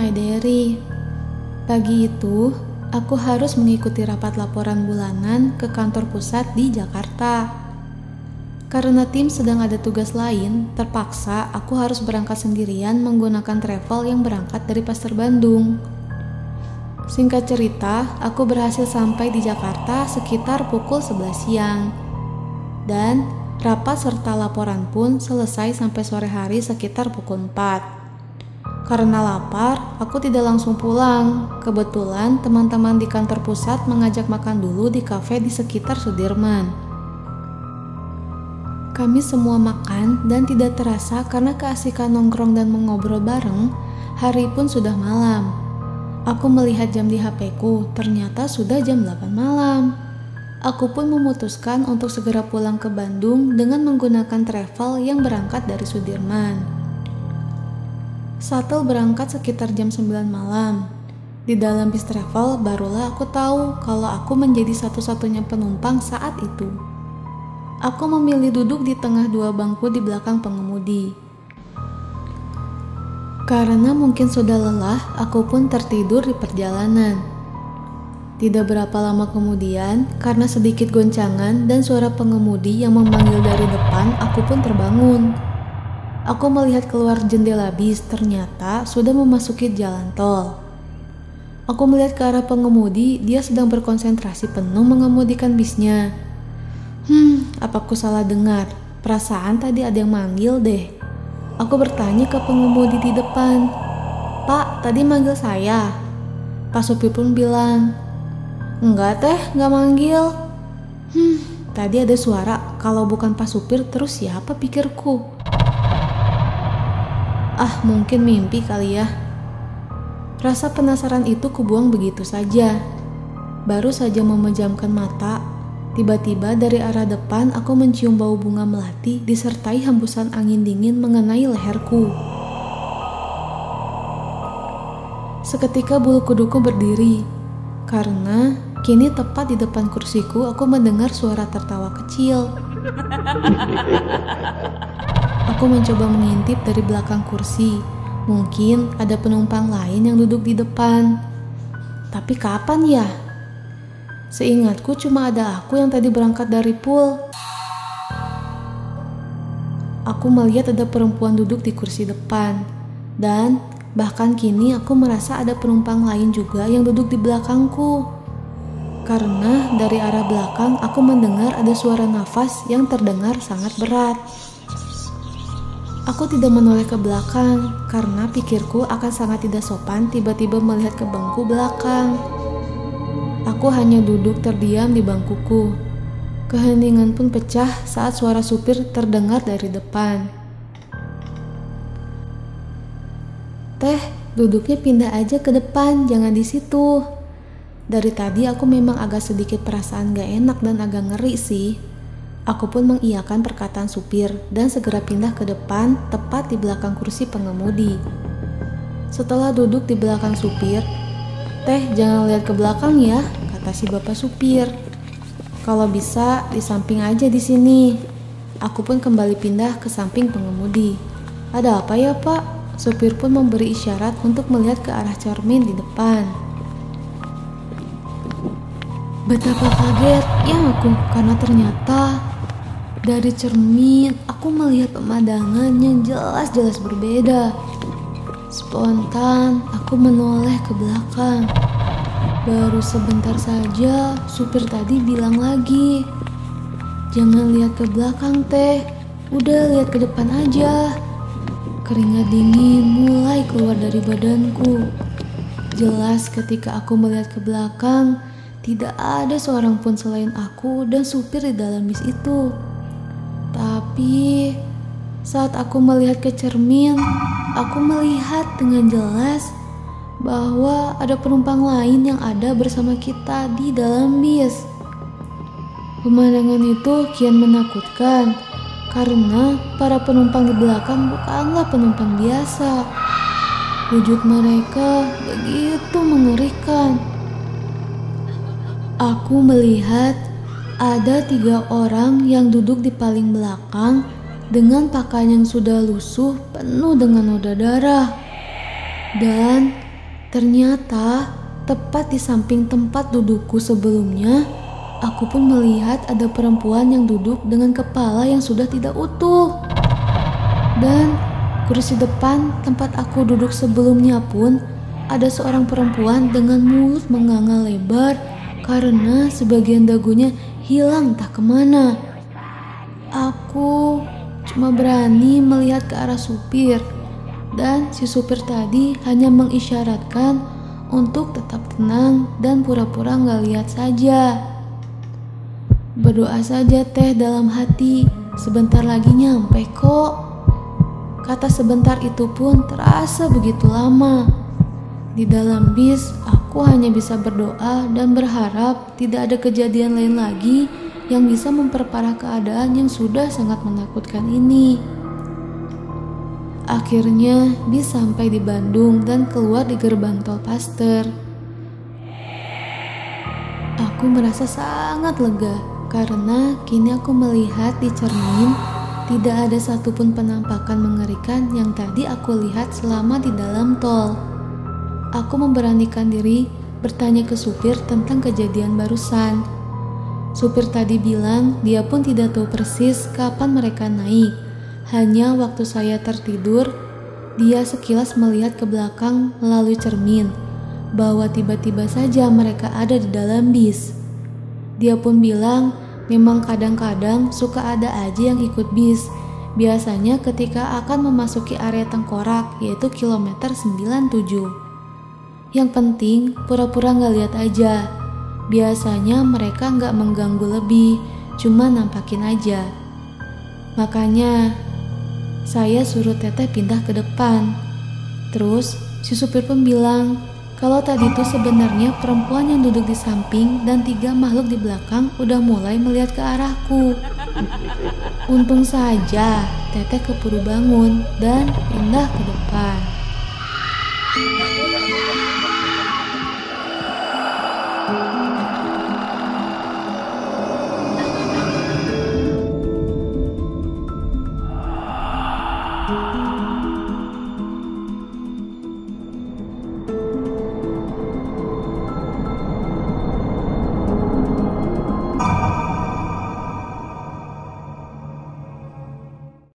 menyadari. Pagi itu, aku harus mengikuti rapat laporan bulanan ke kantor pusat di Jakarta. Karena tim sedang ada tugas lain, terpaksa aku harus berangkat sendirian menggunakan travel yang berangkat dari Pasar Bandung. Singkat cerita, aku berhasil sampai di Jakarta sekitar pukul 11 siang. Dan rapat serta laporan pun selesai sampai sore hari sekitar pukul 4. Karena lapar, aku tidak langsung pulang. Kebetulan teman-teman di kantor pusat mengajak makan dulu di kafe di sekitar Sudirman. Kami semua makan dan tidak terasa karena keasikan nongkrong dan mengobrol bareng, hari pun sudah malam. Aku melihat jam di HP-ku, ternyata sudah jam 8 malam. Aku pun memutuskan untuk segera pulang ke Bandung dengan menggunakan travel yang berangkat dari Sudirman. Shuttle berangkat sekitar jam 9 malam. Di dalam bis travel barulah aku tahu kalau aku menjadi satu-satunya penumpang saat itu. Aku memilih duduk di tengah dua bangku di belakang pengemudi. Karena mungkin sudah lelah, aku pun tertidur di perjalanan. Tidak berapa lama kemudian, karena sedikit goncangan dan suara pengemudi yang memanggil dari depan, aku pun terbangun. Aku melihat keluar jendela bis, ternyata sudah memasuki jalan tol. Aku melihat ke arah pengemudi, dia sedang berkonsentrasi penuh mengemudikan bisnya. Apa aku salah dengar? Perasaan tadi ada yang manggil deh. Aku bertanya ke pengemudi di depan, "Pak, tadi manggil saya?" Pak supir pun bilang, "Enggak teh, enggak manggil." Tadi ada suara, kalau bukan Pak supir terus siapa pikirku. Mungkin mimpi kali ya. Rasa penasaran itu kubuang begitu saja. Baru saja memejamkan mata, tiba-tiba dari arah depan aku mencium bau bunga melati disertai hembusan angin dingin mengenai leherku. Seketika bulu kuduku berdiri, karena kini tepat di depan kursiku aku mendengar suara tertawa kecil. Aku mencoba mengintip dari belakang kursi. Mungkin ada penumpang lain yang duduk di depan. Tapi kapan ya? Seingatku cuma ada aku yang tadi berangkat dari pool. Aku melihat ada perempuan duduk di kursi depan. Dan bahkan kini aku merasa ada penumpang lain juga yang duduk di belakangku. Karena dari arah belakang aku mendengar ada suara nafas yang terdengar sangat berat. Aku tidak menoleh ke belakang karena pikirku akan sangat tidak sopan tiba-tiba melihat ke bangku belakang. Aku hanya duduk terdiam di bangkuku. Keheningan pun pecah saat suara supir terdengar dari depan. "Teh, duduknya pindah aja ke depan, jangan di situ." Dari tadi aku memang agak sedikit perasaan gak enak dan agak ngeri sih. Aku pun mengiyakan perkataan supir dan segera pindah ke depan tepat di belakang kursi pengemudi. Setelah duduk di belakang supir, "Teh, jangan lihat ke belakang ya," kata si bapak supir. "Kalau bisa di samping aja di sini." Aku pun kembali pindah ke samping pengemudi. "Ada apa ya, Pak?" Supir pun memberi isyarat untuk melihat ke arah cermin di depan. Betapa kagetnya aku karena ternyata dari cermin aku melihat pemandangan yang jelas-jelas berbeda. Spontan aku menoleh ke belakang. Baru sebentar saja supir tadi bilang lagi, "Jangan lihat ke belakang teh, udah lihat ke depan aja." Keringat dingin mulai keluar dari badanku. Jelas ketika aku melihat ke belakang, tidak ada seorang pun selain aku dan supir di dalam bis itu. Tapi saat aku melihat ke cermin, aku melihat dengan jelas bahwa ada penumpang lain yang ada bersama kita di dalam bis. Pemandangan itu kian menakutkan karena para penumpang di belakang bukanlah penumpang biasa. Wujud mereka begitu mengerikan. Aku melihat ada 3 orang yang duduk di paling belakang dengan pakaian yang sudah lusuh penuh dengan noda darah. Dan Ternyata tepat di samping tempat dudukku sebelumnya, aku pun melihat ada perempuan yang duduk dengan kepala yang sudah tidak utuh. Dan kursi depan tempat aku duduk sebelumnya pun ada seorang perempuan dengan mulut menganga lebar karena sebagian dagunya hilang tak kemana. Aku cuma berani melihat ke arah supir, dan si supir tadi hanya mengisyaratkan untuk tetap tenang dan pura-pura gak lihat saja. Berdoa saja teh dalam hati, sebentar lagi nyampe kok. Kata sebentar itu pun terasa begitu lama. Di dalam bis, aku hanya bisa berdoa dan berharap tidak ada kejadian lain lagi yang bisa memperparah keadaan yang sudah sangat menakutkan ini. Akhirnya bis sampai di Bandung dan keluar di gerbang tol Paster. Aku merasa sangat lega karena kini aku melihat di cermin tidak ada satupun penampakan mengerikan yang tadi aku lihat selama di dalam tol. Aku memberanikan diri bertanya ke supir tentang kejadian barusan. Supir tadi bilang dia pun tidak tahu persis kapan mereka naik. Hanya waktu saya tertidur, dia sekilas melihat ke belakang melalui cermin bahwa tiba-tiba saja mereka ada di dalam bis. Dia pun bilang memang kadang-kadang suka ada aja yang ikut bis. Biasanya ketika akan memasuki area tengkorak, yaitu kilometer 97. Yang penting pura-pura gak lihat aja. Biasanya mereka gak mengganggu lebih, cuma nampakin aja. Makanya saya suruh Teteh pindah ke depan. Terus si supir pun bilang kalau tadi tuh sebenarnya perempuan yang duduk di samping dan 3 makhluk di belakang udah mulai melihat ke arahku. Untung saja Teteh keburu bangun dan pindah ke depan.